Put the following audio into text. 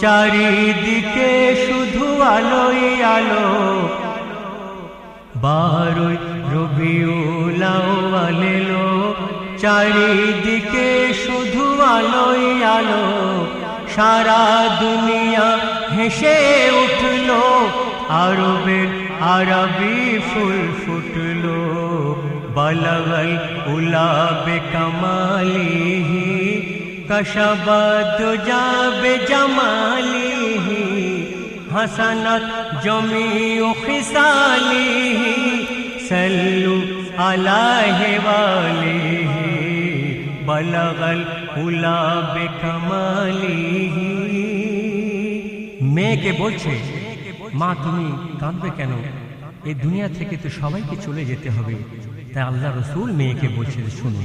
চারিদিকে শুধু আলোই আলো, বারোই রবিউল আউয়াল এলো, চারিদিকে শুধু আলোই আলো, সারা দুনিয়া হেসে উঠলো, আরবের আরবি ফুল ফুটলো, বালাগাল উলা বেকামালিহি কশাবাদ যাবে জামালিহি, হাসানাত জমিউ খিসালিহি সাল্লু আলাইহি ওয়ালিহি, বালাগাল উলা বেকামালিহি। মেয়েকে বলছে, মা তুমি কাঁদবে কেন? এই দুনিয়া থেকে তো সবাইকে চলে যেতে হবে। তাই আল্লাহ রসুল মেয়েকে বলছে, শুনো